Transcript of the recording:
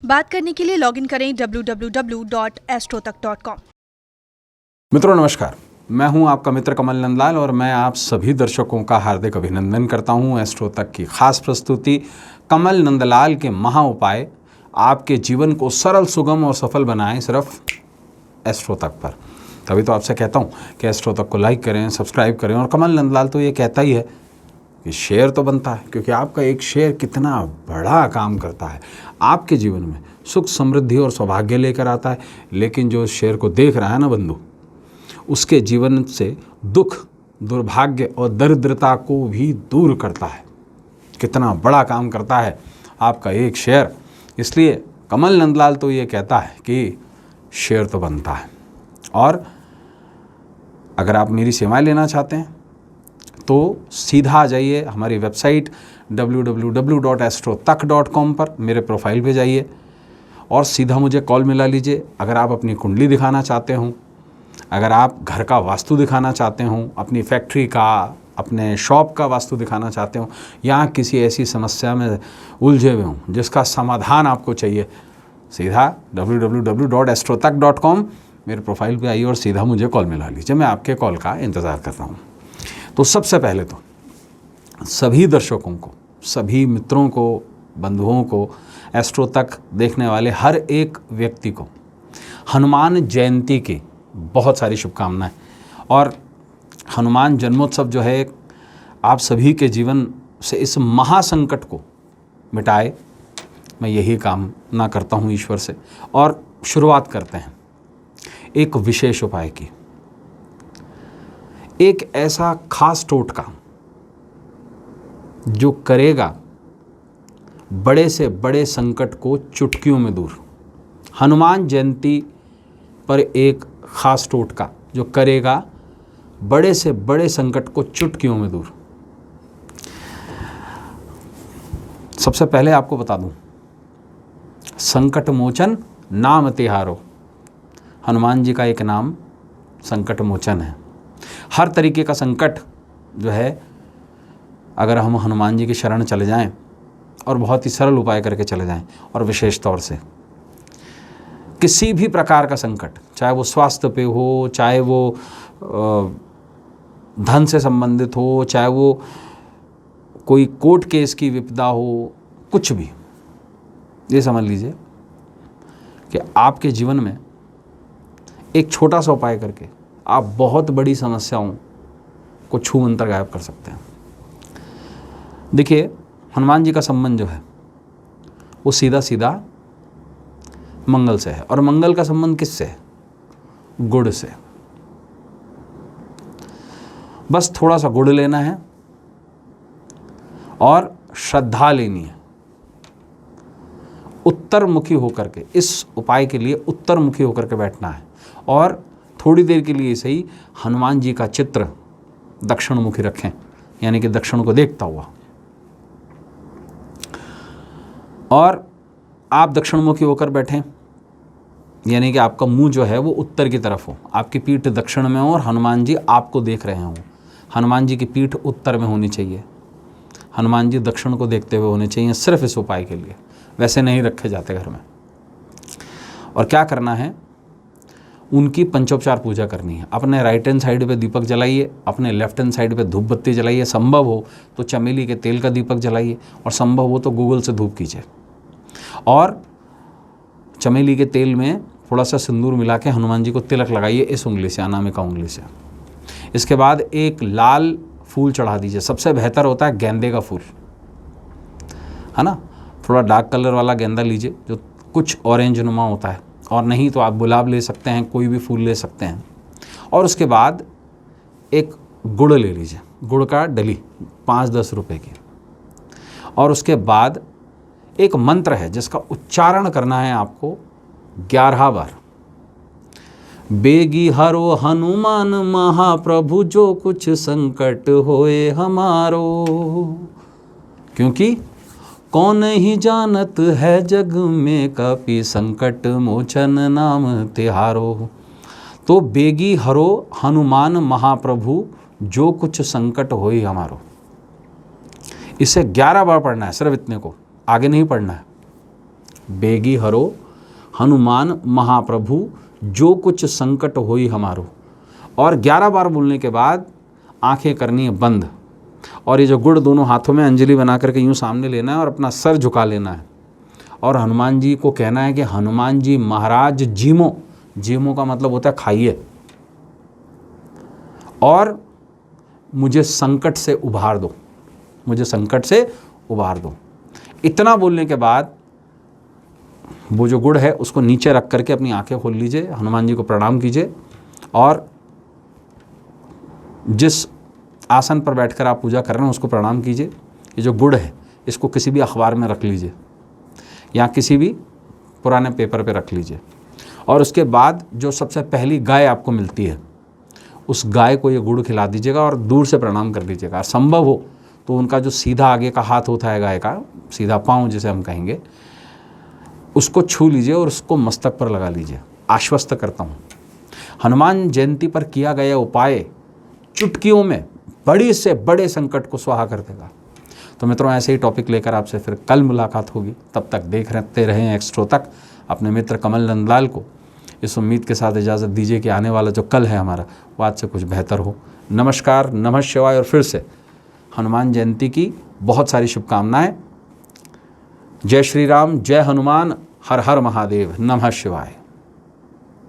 बात करने के लिए लॉगिन करें www.astrotak.com। मित्रों नमस्कार, मैं हूं आपका मित्र कमल नंदलाल और मैं आप सभी दर्शकों का हार्दिक अभिनंदन करता हूं। एस्ट्रो तक की खास प्रस्तुति कमल नंदलाल के महा उपाय आपके जीवन को सरल, सुगम और सफल बनाएं सिर्फ एस्ट्रो तक पर। तभी तो आपसे कहता हूं कि एस्ट्रो तक को लाइक करें, सब्सक्राइब करें। और कमल नंदलाल तो ये कहता ही है कि शेयर तो बनता है, क्योंकि आपका एक शेयर कितना बड़ा काम करता है, आपके जीवन में सुख, समृद्धि और सौभाग्य लेकर आता है। लेकिन जो शेयर को देख रहा है ना बंधु, उसके जीवन से दुख, दुर्भाग्य और दरिद्रता को भी दूर करता है। कितना बड़ा काम करता है आपका एक शेयर। इसलिए कमल नंदलाल तो ये कहता है कि शेयर तो बनता है। और अगर आप मेरी सेवाएं लेना चाहते हैं तो सीधा आ जाइए हमारी वेबसाइट www.astrotak.com पर, मेरे प्रोफाइल पे जाइए और सीधा मुझे कॉल मिला लीजिए। अगर आप अपनी कुंडली दिखाना चाहते हो, अगर आप घर का वास्तु दिखाना चाहते हो, अपनी फैक्ट्री का, अपने शॉप का वास्तु दिखाना चाहते हो, या किसी ऐसी समस्या में उलझे हुए हों जिसका समाधान आपको चाहिए, सीधा www.astrotak.com मेरे प्रोफाइल पे आइए और सीधा मुझे कॉल मिला लीजिए। मैं आपके कॉल का इंतज़ार कर रहा हूँ। तो सबसे पहले तो सभी दर्शकों को, सभी मित्रों को, बंधुओं को, एस्ट्रो तक देखने वाले हर एक व्यक्ति को हनुमान जयंती की बहुत सारी शुभकामनाएं। और हनुमान जन्मोत्सव जो है आप सभी के जीवन से इस महासंकट को मिटाए, मैं यही कामना करता हूं ईश्वर से। और शुरुआत करते हैं एक विशेष उपाय की, एक ऐसा खास टोटका जो करेगा बड़े से बड़े संकट को चुटकियों में दूर। हनुमान जयंती पर एक खास टोटका जो करेगा बड़े से बड़े संकट को चुटकियों में दूर। सबसे पहले आपको बता दूं, संकट मोचन नाम तिहारो, हनुमान जी का एक नाम संकट मोचन है। हर तरीके का संकट जो है, अगर हम हनुमान जी की शरण चले जाएं और बहुत ही सरल उपाय करके चले जाएं, और विशेष तौर से किसी भी प्रकार का संकट, चाहे वो स्वास्थ्य पे हो, चाहे वो धन से संबंधित हो, चाहे वो कोई कोर्ट केस की विपदा हो, कुछ भी, ये समझ लीजिए कि आपके जीवन में एक छोटा सा उपाय करके आप बहुत बड़ी समस्याओं को छू मंतर गायब कर सकते हैं। देखिए, हनुमान जी का संबंध जो है वो सीधा सीधा मंगल से है। और मंगल का संबंध किससे है? गुड़ से। बस थोड़ा सा गुड़ लेना है और श्रद्धा लेनी है। उत्तरमुखी होकर के, इस उपाय के लिए उत्तरमुखी होकर के बैठना है और थोड़ी देर के लिए सही हनुमान जी का चित्र दक्षिण मुखी रखें, यानी कि दक्षिण को देखता हुआ। और आप दक्षिण मुखी होकर बैठें, यानी कि आपका मुंह जो है वो उत्तर की तरफ हो, आपकी पीठ दक्षिण में हो और हनुमान जी आपको देख रहे हों। हनुमान जी की पीठ उत्तर में होनी चाहिए, हनुमान जी दक्षिण को देखते हुए होने चाहिए, सिर्फ इस उपाय के लिए। वैसे नहीं रखे जाते घर में। और क्या करना है, उनकी पंचोपचार पूजा करनी है। अपने राइट हैंड साइड पे दीपक जलाइए, अपने लेफ्ट हैंड साइड पे धूप बत्ती जलाइए। संभव हो तो चमेली के तेल का दीपक जलाइए, और संभव हो तो गूगल से धूप कीजिए। और चमेली के तेल में थोड़ा सा सिंदूर मिला के हनुमान जी को तिलक लगाइए, इस उंगली से, अनामिका उंगली से। इसके बाद एक लाल फूल चढ़ा दीजिए। सबसे बेहतर होता है गेंदे का फूल, है ना। थोड़ा डार्क कलर वाला गेंदा लीजिए जो कुछ ऑरेंज नुमा होता है, और नहीं तो आप गुलाब ले सकते हैं, कोई भी फूल ले सकते हैं। और उसके बाद एक गुड़ ले लीजिए, गुड़ का डली 5-10 रुपए की। और उसके बाद एक मंत्र है जिसका उच्चारण करना है आपको 11 बार। बेगी हरो हनुमान महाप्रभु, जो कुछ संकट होए हमारो, क्योंकि कौन ही जानत है जग में, कपि संकट मोचन नाम तिहारो। तो बेगी हरो हनुमान महाप्रभु, जो कुछ संकट होए हमारो, इसे 11 बार पढ़ना है, सिर्फ इतने को, आगे नहीं पढ़ना है। बेगी हरो हनुमान महाप्रभु, जो कुछ संकट होई हमारो। और 11 बार बोलने के बाद आंखें करनी है बंद, और ये जो गुड़ दोनों हाथों में अंजलि बना करके यूँ सामने लेना है और अपना सर झुका लेना है, और हनुमान जी को कहना है कि हनुमान जी महाराज जीमो, जीमो का मतलब होता है खाइए, और मुझे संकट से उबार दो, मुझे संकट से उबार दो। इतना बोलने के बाद वो जो गुड़ है उसको नीचे रख करके अपनी आंखें खोल लीजिए, हनुमान जी को प्रणाम कीजिए, और जिस आसन पर बैठकर आप पूजा कर रहे हैं उसको प्रणाम कीजिए। ये जो गुड़ है इसको किसी भी अखबार में रख लीजिए या किसी भी पुराने पेपर पे रख लीजिए, और उसके बाद जो सबसे पहली गाय आपको मिलती है उस गाय को ये गुड़ खिला दीजिएगा और दूर से प्रणाम कर लीजिएगा। संभव हो तो उनका जो सीधा आगे का हाथ होता है गाय का, सीधा पाँव जिसे हम कहेंगे, उसको छू लीजिए और उसको मस्तक पर लगा लीजिए। आश्वस्त करता हूँ, हनुमान जयंती पर किया गया उपाय चुटकियों में बड़े से बड़े संकट को स्वाहा कर देगा। तो मित्रों, ऐसे ही टॉपिक लेकर आपसे फिर कल मुलाकात होगी। तब तक देखते रहें एक्स्ट्रो तक। अपने मित्र कमल नंदलाल को इस उम्मीद के साथ इजाज़त दीजिए कि आने वाला जो कल है हमारा वो आज से कुछ बेहतर हो। नमस्कार, नमः शिवाय, और फिर से हनुमान जयंती की बहुत सारी शुभकामनाएं। जय श्री राम, जय हनुमान, हर हर महादेव, नमः शिवाय।